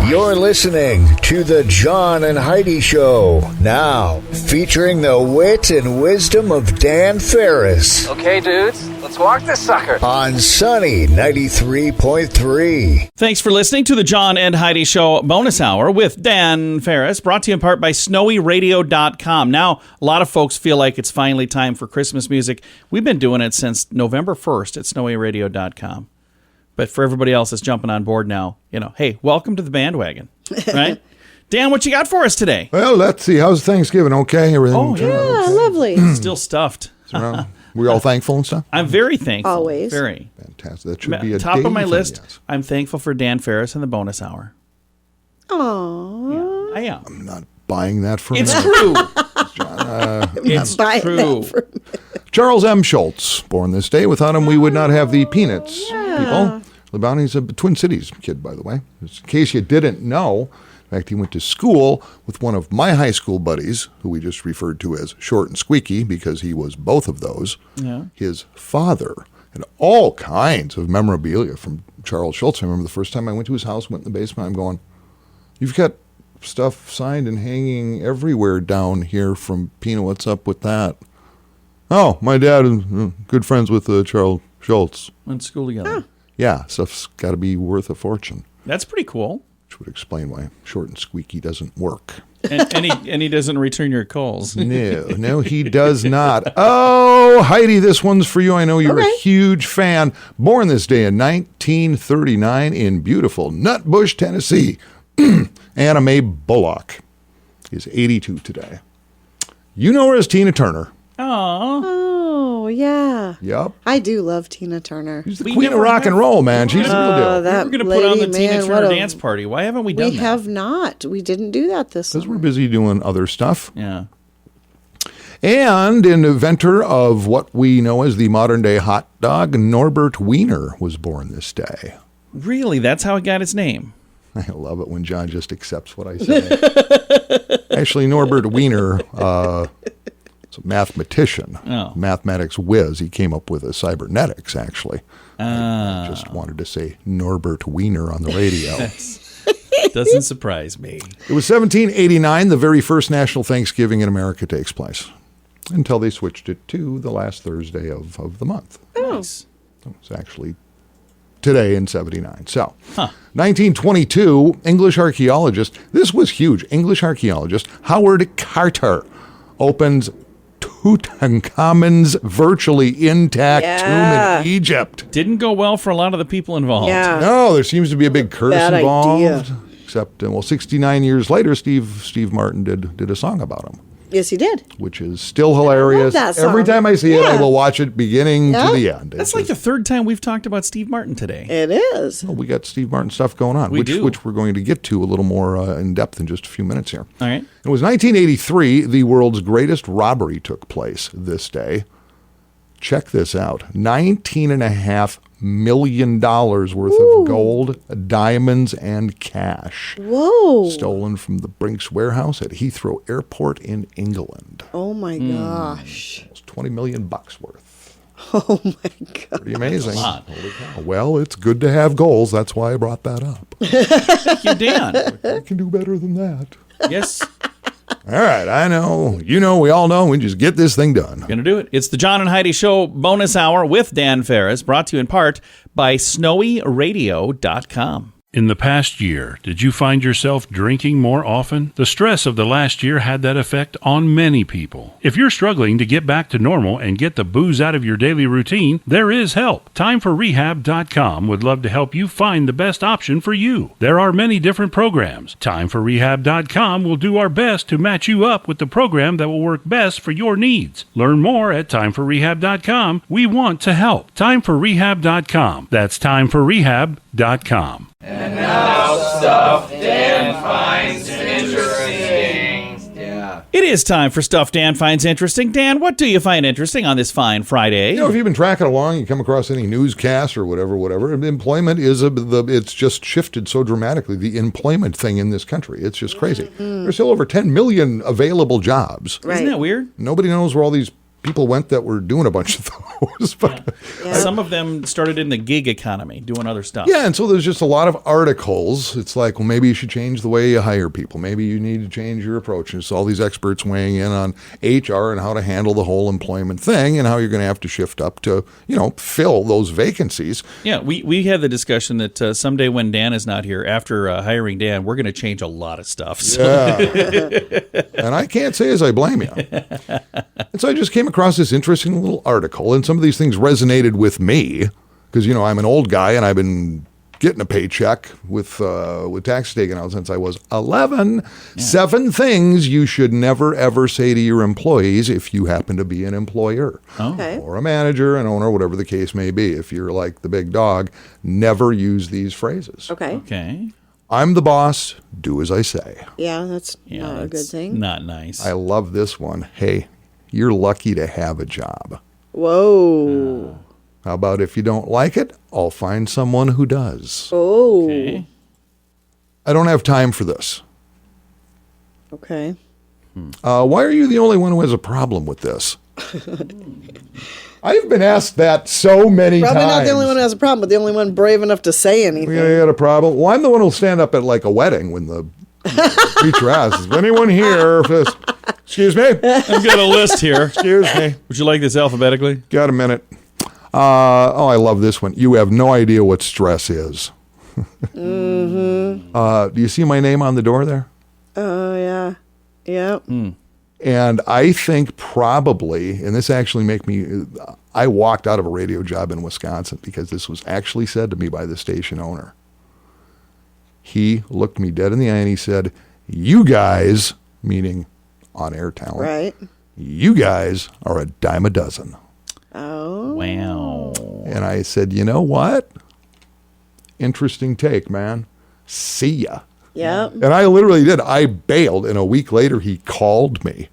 You're listening to the John and Heidi Show, now featuring the wit and wisdom of Dan Farris. Okay, dudes, let's walk this sucker. On Sunny 93.3. Thanks for listening to the John and Heidi Show bonus hour with Dan Farris, brought to you in part by SnowyRadio.com. Now, a lot of folks feel like it's finally time for Christmas music. We've been doing it since November 1st at SnowyRadio.com. But for everybody else that's jumping on board now, hey, welcome to the bandwagon, right? Dan, what you got for us today? Well, let's see. How's Thanksgiving? Okay? Everything? Oh, yeah. Yeah, lovely. Still stuffed. We're all thankful and stuff? I'm very thankful. Always. Very. Fantastic. That should be a top of my daily list. thing, yes. I'm thankful for Dan Farris and the bonus hour. Aww. Yeah, I am. I'm not buying that for It's me. true. It's true. Charles M. Schultz, born this day. Without him, we would not have the Peanuts people. He's a Twin Cities kid, by the way. Just in case you didn't know, in fact, he went to school with one of my high school buddies, who we just referred to as Short and Squeaky, because he was both of those. Yeah. His father had all kinds of memorabilia from Charles Schultz. I remember the first time I went to his house, went in the basement, I'm going, you've got stuff signed and hanging everywhere down here from Pino. What's up with that? Oh, my dad is good friends with Charles Schultz. Went to school together. Yeah, stuff's got to be worth a fortune. That's pretty cool. Which would explain why Short and Squeaky doesn't work. And he doesn't return your calls. No, he does not. Oh, Heidi, this one's for you. I know you're a huge fan. Born this day in 1939 in beautiful Nutbush, Tennessee. Anna Mae Bullock is 82 today. You know her as Tina Turner. Oh, yeah. Yep. I do love Tina Turner. She's the queen of rock and roll, man. She's the real deal. That We were going to put on the lady, Tina man, Turner what a- dance party. Why haven't we done We that? have not. We didn't do that this Because summer. we're busy doing other stuff. Yeah. And an inventor of what we know as the modern-day hot dog, Norbert Wiener, was born this day. Really? That's how it got its name? I love it when John just accepts what I say. Actually, Norbert Wiener is a mathematician, mathematics whiz. He came up with a cybernetics, actually. I just wanted to say Norbert Wiener on the radio. Doesn't surprise me. It was 1789, the very first National Thanksgiving in America takes place, until they switched it to the last Thursday of the month. Nice. It was actually today in 79. So, 1922, English archaeologist, this was huge, English archaeologist Howard Carter opens Tutankhamun's virtually intact tomb in Egypt. Didn't go well for a lot of the people involved. Yeah. No, there seems to be a big curse Bad involved. idea. Except, 69 years later, Steve Martin did a song about him, Yes, he did. which is still hilarious. that song. Every time I see it, I Yeah. will watch it beginning Yeah. to the end. That's like the third time we've talked about Steve Martin today. It is. Well, we got Steve Martin stuff going on, We do. which we're going to get to a little more in depth in just a few minutes here. All right. It was 1983, the world's greatest robbery took place this day. Check this out. $19.5 million worth of gold, diamonds, and cash Whoa. stolen from the Brinks warehouse at Heathrow Airport in England. Oh, my gosh. It's $20 million worth. Oh, my God. Pretty amazing. That's a lot. Holy cow. Well, it's good to have goals. That's why I brought that up. Thank you, Dan. I can do better than that. Yes, All right, I know. You know, we all know. We just get this thing done. gonna do it. It's the John and Heidi Show bonus hour with Dan Farris, brought to you in part by SnowyRadio.com. In the past year, did you find yourself drinking more often? The stress of the last year had that effect on many people. If you're struggling to get back to normal and get the booze out of your daily routine, there is help. TimeForRehab.com would love to help you find the best option for you. There are many different programs. TimeForRehab.com will do our best to match you up with the program that will work best for your needs. Learn more at TimeForRehab.com. We want to help. TimeForRehab.com. That's TimeForRehab.com. And now stuff Dan finds interesting. Yeah. It is time for Stuff Dan Finds Interesting. Dan, what do you find interesting on this fine Friday? You know, if you've been tracking along, you come across any newscasts or whatever, employment is it's just shifted so dramatically. The employment thing in this country, it's just crazy. There's still over 10 million available jobs. Right. Isn't that weird? Nobody knows where all these people went that were doing a bunch of those. But Some of them started in the gig economy, doing other stuff. yeah, and so there's just a lot of articles. It's like, well, maybe you should change the way you hire people. Maybe you need to change your approach. And so all these experts weighing in on HR and how to handle the whole employment thing and how you're going to have to shift up to, fill those vacancies. Yeah, we had the discussion that someday when Dan is not here, after hiring Dan, we're going to change a lot of stuff. So. Yeah. And I can't say as I blame you. And so I just came across this interesting little article, and some of these things resonated with me because, I'm an old guy and I've been getting a paycheck with taxes taken out since I was 11. Yeah. 7 things you should never, ever say to your employees if you happen to be an employer or a manager, an owner, whatever the case may be. If you're like the big dog, never use these phrases. Okay. I'm the boss. Do as I say. Yeah, that's not a good thing. Not nice. I love this one. Hey, you're lucky to have a job. Whoa. How about if you don't like it, I'll find someone who does. Oh. Okay. I don't have time for this. Okay. Why are you the only one who has a problem with this? I've been asked that so many times. Probably not the only one who has a problem, but the only one brave enough to say anything. You got a problem? Well, I'm the one who'll stand up at like a wedding when the preacher asks, is anyone here? Excuse me? I've got a list here. Excuse me. Would you like this alphabetically? Got a minute. I love this one. You have no idea what stress is. Do you see my name on the door there? Oh, yeah. Yep. And I think probably, and this actually I walked out of a radio job in Wisconsin because this was actually said to me by the station owner. He looked me dead in the eye and he said, you guys, meaning on-air talent, Right. you guys are a dime a dozen. Oh. Wow. And I said, you know what? Interesting take, man. See ya. Yep. And I literally did. I bailed, and a week later he called me.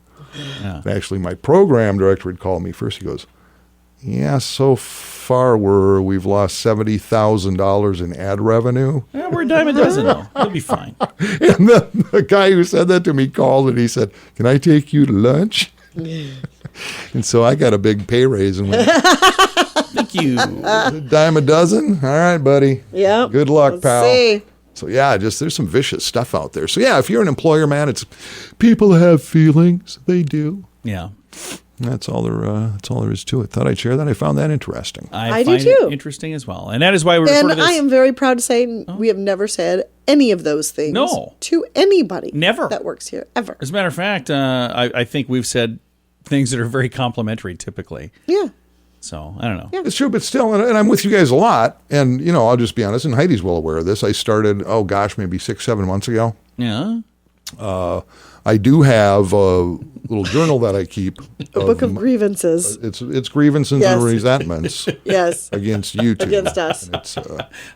Yeah. And actually, my program director had called me first. He goes, yeah, so far we've lost $70,000 in ad revenue. Yeah, we're a dime a dozen, though. It'll be fine. And the guy who said that to me called and he said, can I take you to lunch? And so I got a big pay raise and went, Thank you. dime a dozen? All right, buddy. Yep. Good luck, Let's pal. see. So yeah, there's some vicious stuff out there. So yeah, if you're an employer, man, it's people have feelings. They do. Yeah. That's all there is to it. Thought I'd share that. I found that interesting. I do find too. it interesting as well. And that is why we refer And to this. I am very proud to say we have never said any of those things to anybody Never. that works here, ever. As a matter of fact, I think we've said things that are very complimentary typically. Yeah. So, I don't know. Yeah. It's true, but still, and I'm with you guys a lot. And, I'll just be honest, and Heidi's well aware of this. I started, maybe 6-7 months ago. Yeah. I do have a little journal that I keep. A book of grievances. It's grievances Yes. and resentments Yes. against you two. Against us. It's,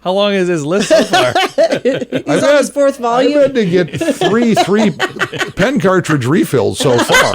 How long is this list so far? He's on his 4th volume. I've had to get three pen cartridge refills so far.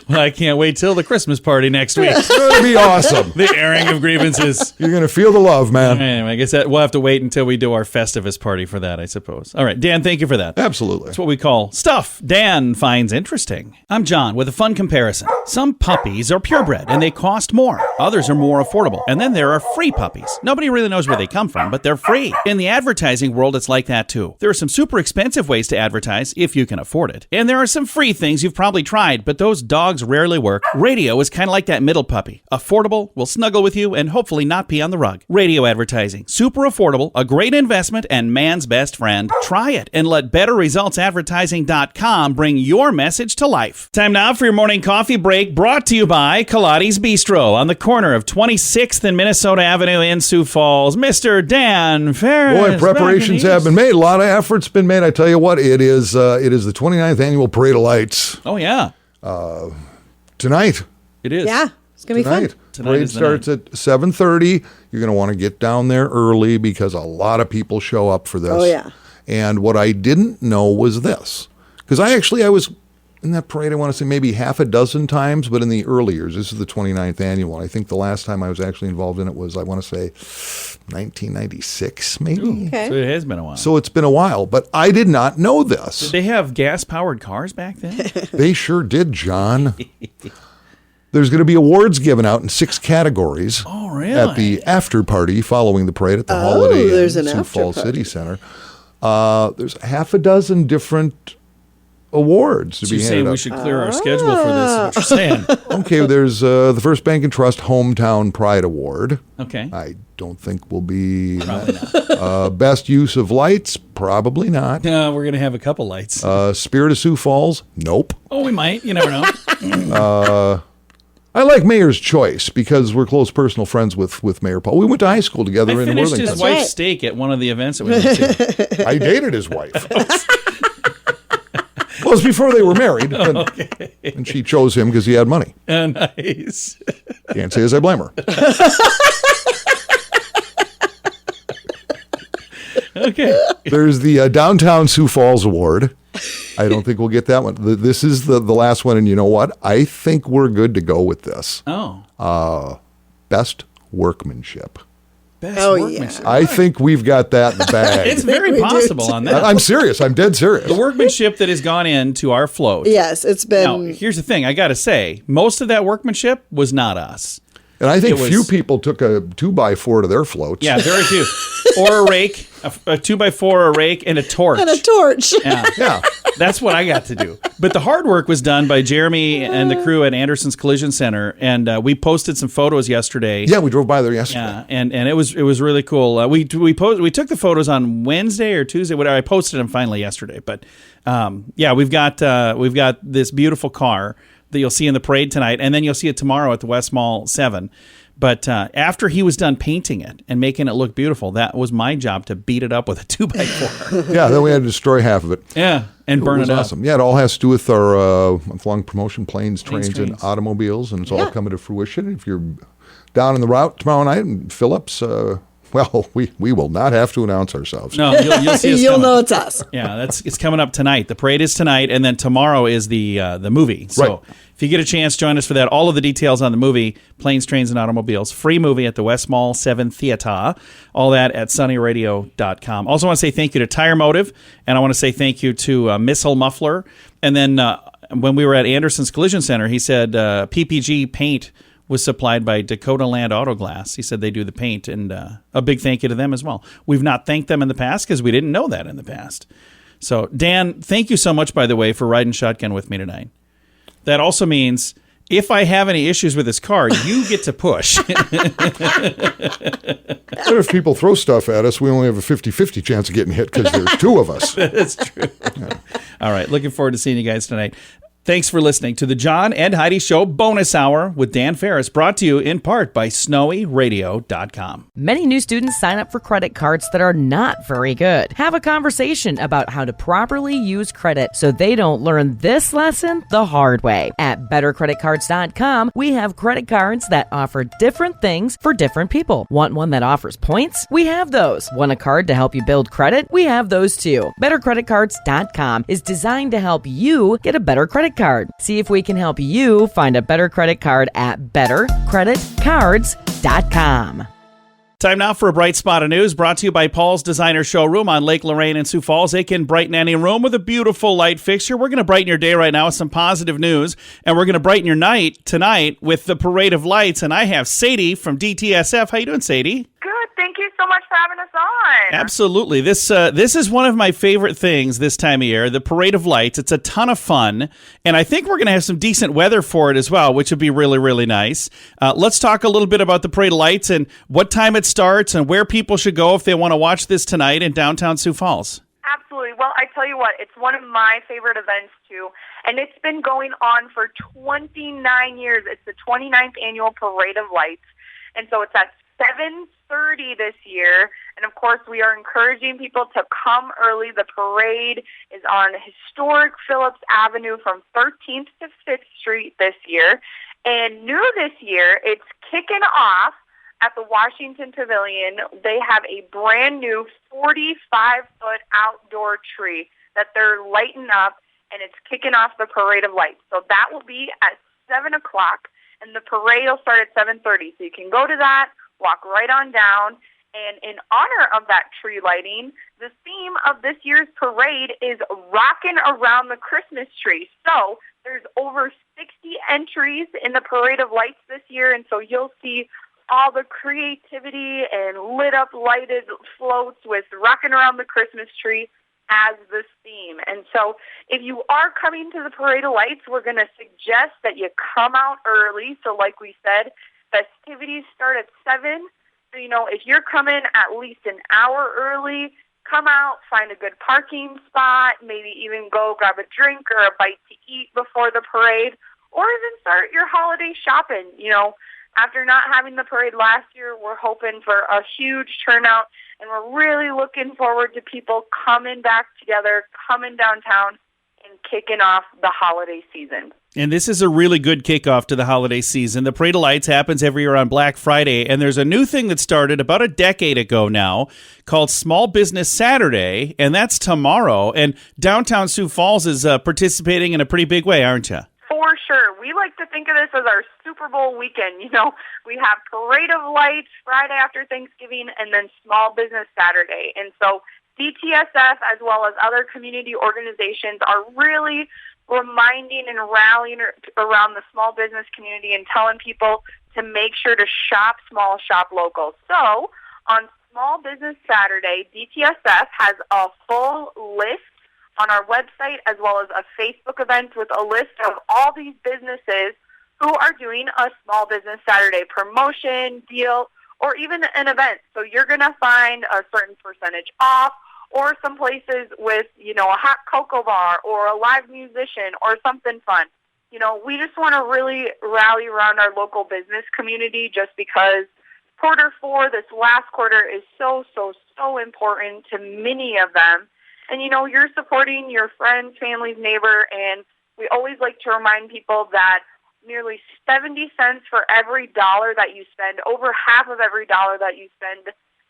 Well, I can't wait till the Christmas party next week. It's going to be awesome. The airing of grievances. You're going to feel the love, man. Anyway, I guess that we'll have to wait until we do our Festivus party for that, I suppose. All right, Dan, thank you for that. Absolutely. That's what we call stuff Dan finds interesting. I'm John with a fun comparison. Some puppies are purebred and they cost more. Others are more affordable. And then there are free puppies. Nobody really knows where they come from, but they're free. In the advertising world, it's like that too. There are some super expensive ways to advertise if you can afford it. And there are some free things you've probably tried, but those dogs rarely work. Radio is kind of like that middle puppy. Affordable, will snuggle with you, and hopefully not pee on the rug. Radio advertising. Super affordable, a great investment, and man's best friend. Try it and let BetterResultsAdvertising.com bring your message to life. Time now for your morning coffee break, brought to you by Kaladi's Bistro on the corner of 26th and Minnesota Avenue in Sioux Falls. Mr. Dan Farris. Boy, preparations have been made. A lot of effort's been made. I tell you what, it is the 29th annual Parade of Lights. Oh, yeah. Tonight. It is. Yeah. It's going to be Tonight. fun. Tonight Parade is the starts at 7:30. You're going to want to get down there early because a lot of people show up for this. Oh, yeah. And what I didn't know was this. Because I was in that parade, I want to say maybe half a dozen times, but in the early years. This is the 29th annual. I think the last time I was actually involved in it was, I want to say, 1996, maybe. Ooh, Okay. so it has been a while. So it's been a while, but I did not know this. Did they have gas-powered cars back then? They sure did, John. There's going to be awards given out in 6 categories Oh, really? at the after party following the parade at the Holiday there's Inn, an Sioux after Falls party. City Center. There's half a dozen different awards to So be you're handed saying we out. should clear our schedule for this, is what you're saying. Okay, there's the First Bank and Trust Hometown Pride Award. Okay. I don't think will be Probably not. Best Use of Lights. Probably not. No, we're going to have a couple lights. Spirit of Sioux Falls. Nope. Oh, we might. You never know. I like Mayor's Choice because we're close personal friends with Mayor Paul. We went to high school together I in finished Worthington. his wife's steak at one of the events that we went to. I dated his wife. Well, it was before they were married, and she chose him because he had money. Nice. Can't say as I blame her. Okay. There's the Downtown Sioux Falls Award. I don't think we'll get that one. This is the last one, and you know what? I think we're good to go with this. Oh. Best Workmanship. Best Oh, workmanship. I think we've got that in the bag. It's very we do, possible on that. I'm serious. I'm dead serious. The workmanship that has gone into our float. Yes, it's Now, been. here's the thing. I got to say, most of that workmanship was not us. And I think It was- few people took a 2x4 to their floats. Yeah, very few. Or a rake, a 2x4, a rake, and a torch. And a torch. Yeah. Yeah. That's what I got to do. But the hard work was done by Jeremy and the crew at Anderson's Collision Center, and we posted some photos yesterday. Yeah, we drove by there yesterday. Yeah, and it was really cool. We took the photos on Wednesday or Tuesday. Whatever. I posted them finally yesterday. But yeah, we've got this beautiful car that you'll see in the parade tonight, and then you'll see it tomorrow at the West Mall 7. But after he was done painting it and making it look beautiful, that was my job to beat it up with a 2x4. Yeah, then we had to destroy half of it. Yeah, and burn was it up. awesome. Yeah, it all has to do with our month-long promotion, planes, trains, and trains. automobiles, and it's all coming to fruition. If you're down in the route tomorrow night in Phillips, well, we will not have to announce ourselves. No, you'll see us You'll coming. know it's us. Yeah, it's coming up tonight. The parade is tonight, and then tomorrow is the movie. So Right. if you get a chance, join us for that. All of the details on the movie, Planes, Trains, and Automobiles. Free movie at the West Mall 7 Theater. All that at sunnyradio.com. Also want to say thank you to Tire Motive, and I want to say thank you to Missile Muffler. And then when we were at Anderson's Collision Center, he said PPG paint was supplied by Dakota Land Auto Glass. He said they do the paint, and a big thank you to them as well. We've not thanked them in the past because we didn't know that in the past. So, Dan, thank you so much, by the way, for riding shotgun with me tonight. That also means if I have any issues with this car, you get to push. But if people throw stuff at us, we only have a 50-50 chance of getting hit because there's 2 of us. That's true. All right. Looking forward to seeing you guys tonight. Thanks for listening to the John and Heidi Show Bonus Hour with Dan Farris, brought to you in part by SnowyRadio.com. Many new students sign up for credit cards that are not very good. Have a conversation about how to properly use credit so they don't learn this lesson the hard way. At BetterCreditCards.com, we have credit cards that offer different things for different people. Want one that offers points? We have those. Want a card to help you build credit? We have those too. BetterCreditCards.com is designed to help you get a better credit card. See if we can help you find a better credit card at BetterCreditCards.com. Time now for a bright spot of news brought to you by Paul's Designer Showroom on Lake Lorraine in Sioux Falls. They can brighten any room with a beautiful light fixture. We're going to brighten your day right now with some positive news, and we're going to brighten your night tonight with the Parade of Lights. And I have Sadie from DTSF. How you doing, Sadie? Good. Thank you so much for having us on. Absolutely. This is one of my favorite things this time of year, the Parade of Lights. It's a ton of fun, and I think we're going to have some decent weather for it as well, which would be really, really nice. Let's talk a little bit about the Parade of Lights and what time it starts and where people should go if they want to watch this tonight in downtown Sioux Falls. Absolutely. Well, I tell you what, it's one of my favorite events, too, and it's been going on for 29 years. It's the 29th annual Parade of Lights, and so it's at 7:30 this year, and of course we are encouraging people to come early. The parade is on historic Phillips Avenue from 13th to 5th Street this year, and new this year, it's kicking off at the Washington Pavilion. They have a brand new 45-foot outdoor tree that they're lighting up, and it's kicking off the Parade of Lights. So that will be at 7 o'clock, and the parade will start at 7:30. So you can go to that, walk right on down. And in honor of that tree lighting, the theme of this year's parade is Rockin' Around the Christmas Tree. So there's over 60 entries in the Parade of Lights this year, and so you'll see all the creativity and lit up lighted floats with Rockin' Around the Christmas Tree as the theme. And so if you are coming to the Parade of Lights, we're going to suggest that you come out early. So like we said, festivities start at 7. So, if you're coming at least an hour early, come out, find a good parking spot, maybe even go grab a drink or a bite to eat before the parade, or even start your holiday shopping. After not having the parade last year, we're hoping for a huge turnout, and we're really looking forward to people coming back together, coming downtown, and kicking off the holiday season. And this is a really good kickoff to the holiday season. The Parade of Lights happens every year on Black Friday, and there's a new thing that started about a decade ago now called Small Business Saturday, and that's tomorrow. And downtown Sioux Falls is participating in a pretty big way, aren't you? For sure. We like to think of this as our Super Bowl weekend. We have Parade of Lights Friday after Thanksgiving and then Small Business Saturday. And so DTSF, as well as other community organizations, are really reminding and rallying around the small business community and telling people to make sure to shop small, shop local. So on Small Business Saturday, DTSF has a full list on our website as well as a Facebook event with a list of all these businesses who are doing a Small Business Saturday promotion, deal, or even an event. So you're going to find a certain percentage off, or some places with, a hot cocoa bar or a live musician or something fun. We just want to really rally around our local business community just because Q4, this last quarter, is so, so, so important to many of them. And, you're supporting your friends, families, neighbor, and we always like to remind people that nearly 70 cents for every dollar that you spend, over half of every dollar that you spend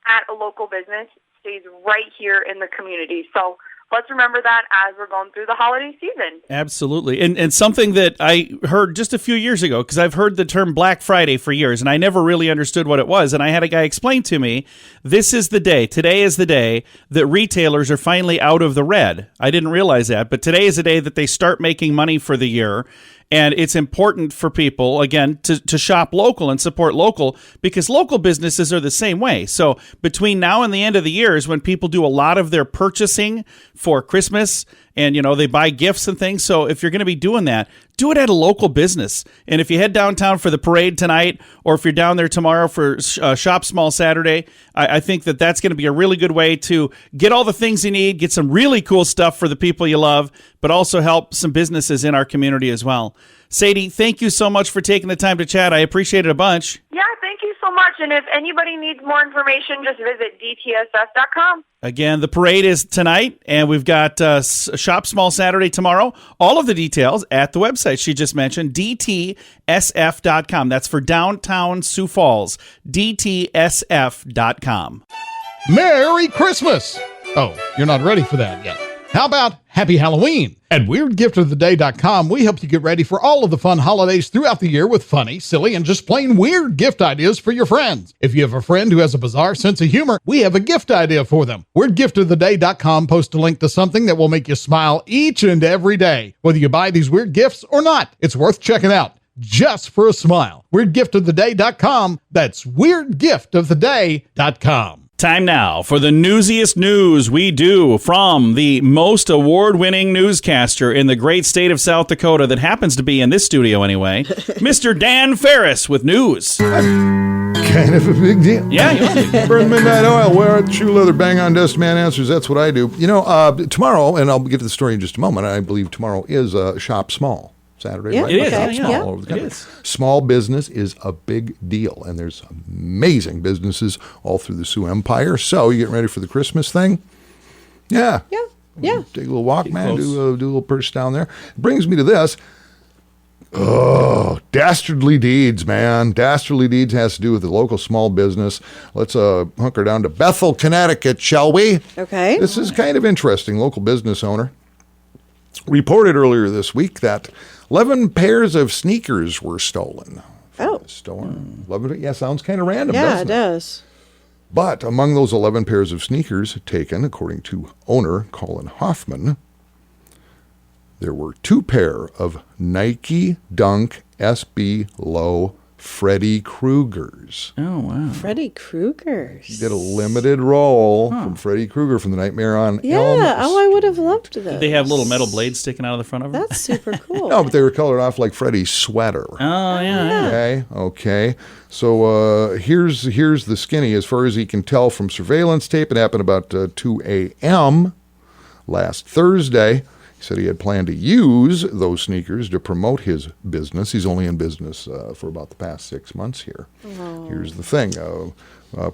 at a local business stays right here in the community. So let's remember that as we're going through the holiday season. Absolutely. And something that I heard just a few years ago, because I've heard the term Black Friday for years, and I never really understood what it was. And I had a guy explain to me, this is the day, today is the day that retailers are finally out of the red. I didn't realize that, but today is the day that they start making money for the year. And it's important for people, again, to shop local and support local because local businesses are the same way. So between now and the end of the year is when people do a lot of their purchasing for Christmas and, they buy gifts and things. So if you're going to be doing that, do it at a local business. And if you head downtown for the parade tonight or if you're down there tomorrow for Shop Small Saturday, I think that that's going to be a really good way to get all the things you need, get some really cool stuff for the people you love, but also help some businesses in our community as well. Sadie, thank you so much for taking the time to chat. I appreciate it a bunch. Yeah, thank you so much. And if anybody needs more information, just visit DTSF.com. Again, the parade is tonight, and we've got Shop Small Saturday tomorrow. All of the details at the website she just mentioned, DTSF.com. That's for downtown Sioux Falls, DTSF.com. Merry Christmas! Oh, you're not ready for that yet. How about Happy Halloween? At WeirdGiftOfTheDay.com, we help you get ready for all of the fun holidays throughout the year with funny, silly, and just plain weird gift ideas for your friends. If you have a friend who has a bizarre sense of humor, we have a gift idea for them. WeirdGiftOfTheDay.com posts a link to something that will make you smile each and every day. Whether you buy these weird gifts or not, it's worth checking out. Just for a smile. WeirdGiftOfTheDay.com. That's WeirdGiftOfTheDay.com. Time now for the newsiest news we do from the most award-winning newscaster in the great state of South Dakota that happens to be in this studio anyway, Mr. Dan Farris with news. Kind of a big deal. Yeah, you are. Burn midnight oil, wear a shoe leather, bang on desk, man answers. That's what I do. Tomorrow, and I'll get to the story in just a moment, I believe tomorrow is Shop Small Saturday, right? It is. Shop Small all over the country. Small business is a big deal, and there's amazing businesses all through the Sioux Empire. So you getting ready for the Christmas thing? Yeah. Take a little walk, man. Do a little purse down there. It brings me to this. Oh, Dastardly Deeds, man. Dastardly Deeds has to do with the local small business. Let's hunker down to Bethel, Connecticut, shall we? Okay. This is kind of interesting. Local business owner reported earlier this week that 11 pairs of sneakers were stolen from the store. 11, yeah, sounds kind of random, doesn't it? Yeah, it does. But among those 11 pairs of sneakers taken, according to owner Colin Hoffman, there were 2 pair of Nike Dunk SB Low Freddy Kruegers. Oh, wow. Freddy Kruegers. He did a limited roll from Freddy Krueger from the Nightmare on Elm Yeah, I would have loved those. Did they have little metal blades sticking out of the front of them? That's super cool. No, but they were colored off like Freddy's sweater. Oh, yeah. Okay. So here's the skinny. As far as he can tell from surveillance tape, it happened about 2 a.m. last Thursday. He said he had planned to use those sneakers to promote his business. He's only in business for about the past 6 months here. Oh. Here's the thing.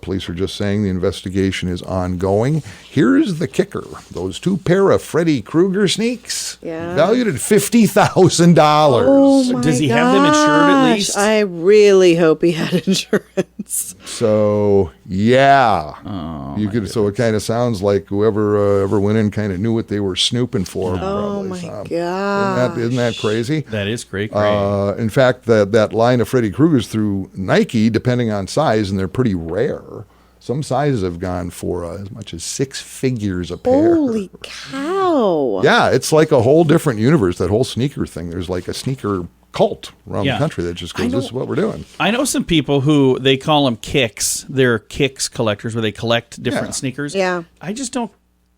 Police are just saying the investigation is ongoing. Here's the kicker. Those 2 pair of Freddy Krueger sneaks, valued at $50,000. Oh my Does he have them insured at least? I really hope he had insurance. So, yeah. So it kind of sounds like whoever ever went in kind of knew what they were snooping for. Oh, probably. my God. Isn't that crazy? That is great. In fact, that line of Freddy Kruegers through Nike, depending on size, and they're pretty rare. Some sizes have gone for as much as 6 figures a pair. Holy cow. Yeah, it's like a whole different universe, that whole sneaker thing. There's like a sneaker cult around the country that just goes, this is what we're doing. I know some people who, they call them kicks. They're kicks collectors where they collect different sneakers. Yeah. I just don't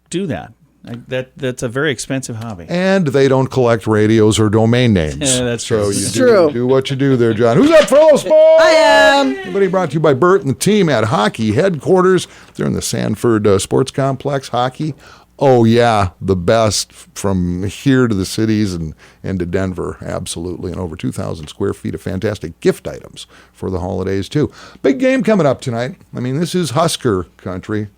do that. That's a very expensive hobby. And they don't collect radios or domain names. Yeah, that's true. So you do what you do there, John. Who's up for Little Sports? I am. Everybody brought to you by Bert and the team at Hockey Headquarters. They're in the Sanford Sports Complex. Hockey. Oh, yeah, the best from here to the cities and to Denver, absolutely. And over 2,000 square feet of fantastic gift items for the holidays, too. Big game coming up tonight. I mean, this is Husker country.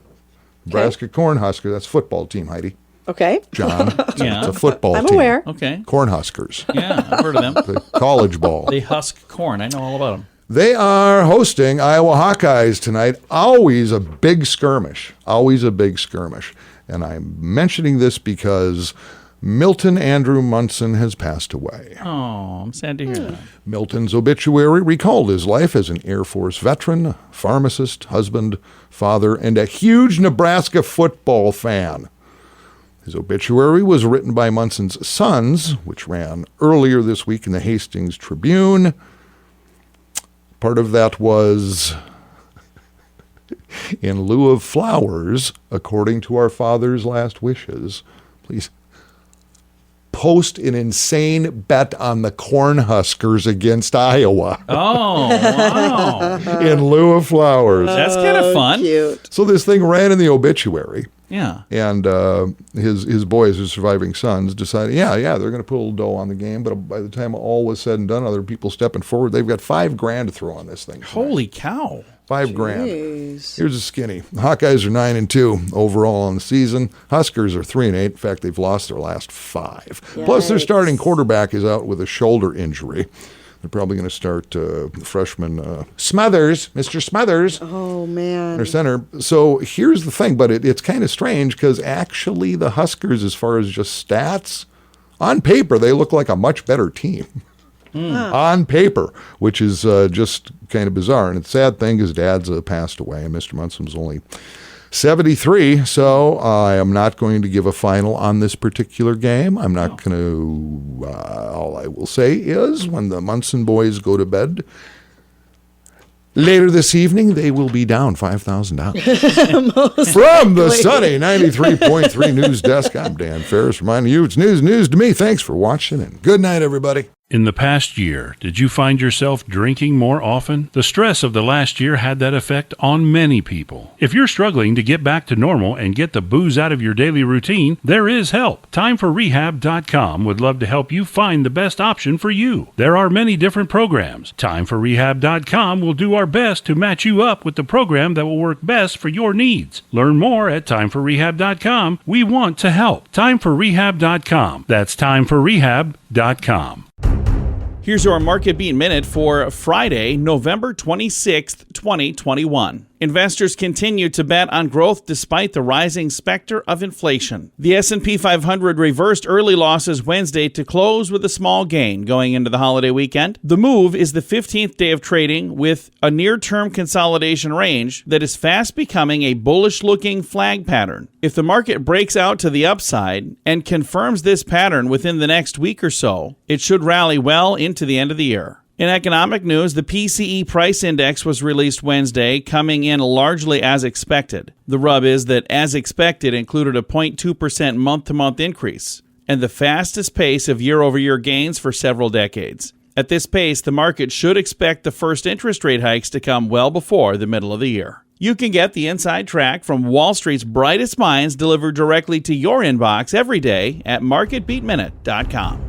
Nebraska Cornhusker. That's football team, Heidi. Okay. John. Yeah. It's a football team. I'm aware. Okay. Cornhuskers. Yeah, I've heard of them. The college ball. They husk corn. I know all about them. They are hosting Iowa Hawkeyes tonight. Always a big skirmish. Always a big skirmish. And I'm mentioning this because Milton Andrew Munson has passed away. Oh, I'm sad to hear that. Milton's obituary recalled his life as an Air Force veteran, pharmacist, husband, father, and a huge Nebraska football fan. His obituary was written by Munson's sons, which ran earlier this week in the Hastings Tribune. Part of that was, in lieu of flowers, according to our father's last wishes, please post an insane bet on the Cornhuskers against Iowa. Oh, wow. In lieu of flowers. That's kind of fun. Cute. So this thing ran in the obituary. Yeah. And his boys, his surviving sons, decided, they're going to put a little dough on the game. But by the time all was said and done, other people stepping forward, they've got $5,000 to throw on this thing tonight. Holy cow. $5,000. Here's a skinny. The Hawkeyes are 9-2 overall on the season. Huskers are 3-8. In fact, they've lost their last 5. Yikes. Plus, their starting quarterback is out with a shoulder injury. They're probably going to start freshman Smothers, Mr. Smothers. Oh, man. Their center. So here's the thing, but it's kind of strange because actually the Huskers, as far as just stats, on paper, they look like a much better team. On paper, which is just kind of bizarre. And the sad thing is Dad's passed away, and Mr. Munson was only 73, so I am not going to give a final on this particular game. I'm not going to, all I will say is when the Munson boys go to bed later this evening, they will be down $5,000. From the sunny 93.3 News Desk, I'm Dan Farris reminding you it's news to me. Thanks for watching, and good night, everybody. In the past year, did you find yourself drinking more often? The stress of the last year had that effect on many people. If you're struggling to get back to normal and get the booze out of your daily routine, there is help. TimeForRehab.com would love to help you find the best option for you. There are many different programs. TimeForRehab.com will do our best to match you up with the program that will work best for your needs. Learn more at TimeForRehab.com. We want to help. TimeForRehab.com. That's TimeForRehab.com. Here's your Market Beat Minute for Friday, November 26th, 2021. Investors continue to bet on growth despite the rising specter of inflation. The S&P 500 reversed early losses Wednesday to close with a small gain going into the holiday weekend. The move is the 15th day of trading with a near-term consolidation range that is fast becoming a bullish-looking flag pattern. If the market breaks out to the upside and confirms this pattern within the next week or so, it should rally well into the end of the year. In economic news, the PCE price index was released Wednesday, coming in largely as expected. The rub is that as expected included a 0.2% month-to-month increase and the fastest pace of year-over-year gains for several decades. At this pace, the market should expect the first interest rate hikes to come well before the middle of the year. You can get the inside track from Wall Street's brightest minds delivered directly to your inbox every day at marketbeatminute.com.